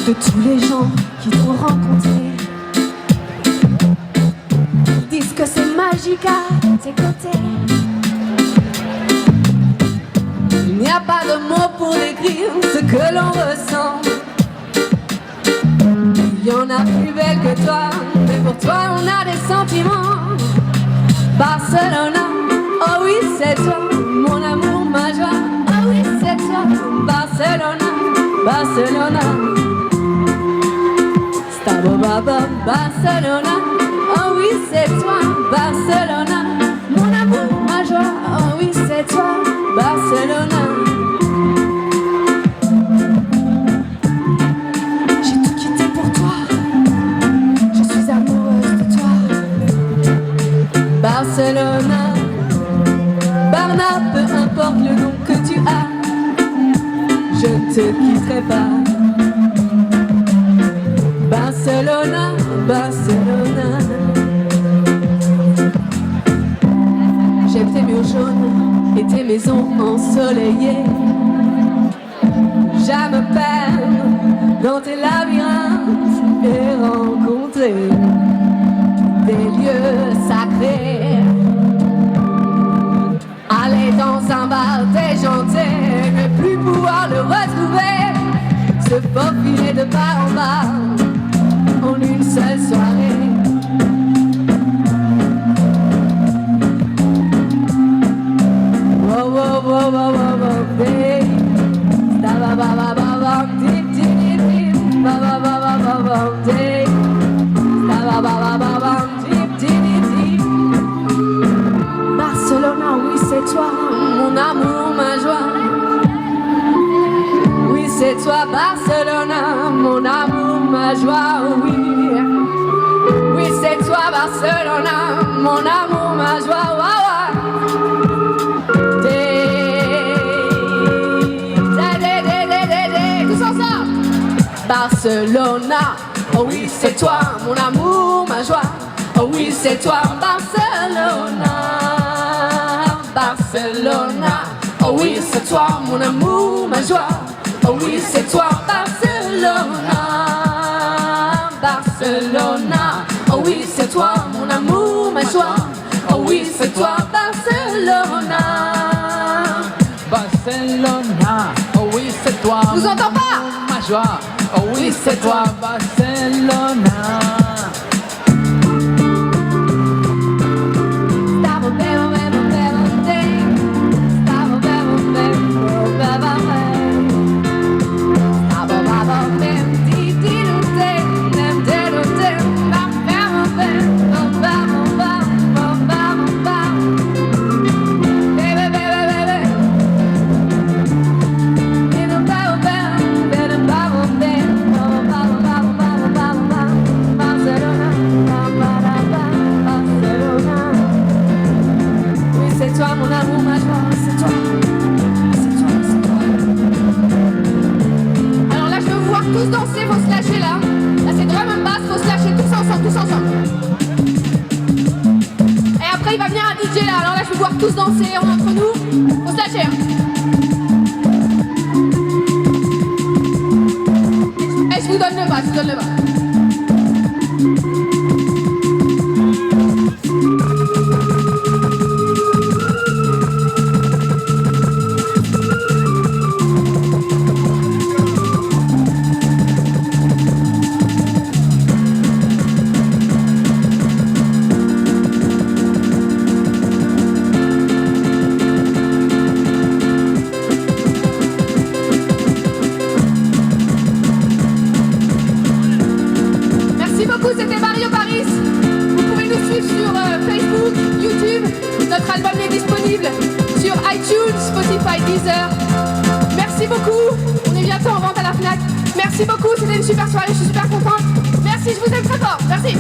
De tous les gens qui t'ont rencontré, ils disent que c'est magique à tes côtés. Il n'y a pas de mots pour décrire ce que l'on ressent. Il y en a plus belle que toi, mais pour toi on a des sentiments. Barcelona, oh oui c'est toi, mon amour, ma joie. Oh oui c'est toi, Barcelona, Barcelona. Barcelona, oh oui c'est toi, Barcelona, mon amour, ma joie, oh oui c'est toi, Barcelona. J'ai tout quitté pour toi, je suis amoureuse de toi. Barcelona, Barna, peu importe le nom que tu as, je ne te quitterai pas. Barcelona, Barcelona. J'aime tes murs jaunes et tes maisons ensoleillées. J'aime me perdre dans tes labyrinthes et rencontrer des lieux sacrés. Aller dans un bar déjanté, ne plus pouvoir le retrouver, se faufiler de bar en bar en une seule soirée. Wow, wow, wow, wow, wow, wow, babe. Da ba ba ba ba ba, dip dip dip dip. Ba ba ba ba ba ba, babe. Da ba ba ba ba ba, dip dip dip dip. Barcelona, oui c'est toi, mon amour, ma joie. Oui c'est toi, Barcelona, mon amour, ma joie, oui. Oui, c'est toi, Barcelona, mon amour, ma joie, ouais, ouais. Tous ensemble. Barcelona, oh oui, c'est toi, mon amour, ma joie. Oh oui, c'est toi, Barcelona. Barcelona, oh oui, c'est toi, mon amour, ma joie. Oh oui, c'est toi, Barcelona. Barcelona, oh oui, c'est toi, mon amour, ma joie. Oh oui, c'est toi, Barcelona. Barcelona, oh oui, c'est toi. Je vous entends pas. Ma joie, oh oui, c'est toi, Barcelona. Mon amour, ma joie, c'est toi, c'est toi, c'est toi. Alors là, je veux vous voir tous danser, faut se lâcher là. Là, c'est drum and bass, faut se lâcher tous ensemble, tous ensemble. Et après, il va venir un DJ là. Alors là, je veux vous voir tous danser entre nous. Faut se lâcher. Et je vous donne le bas, je vous donne le bas. C'était Mario Paris. Vous pouvez nous suivre sur Facebook, YouTube. Notre album est disponible sur iTunes, Spotify, Deezer. Merci beaucoup. On est bientôt en vente à la Fnac. Merci beaucoup. C'était une super soirée. Je suis super contente. Merci. Je vous aime très fort. Merci.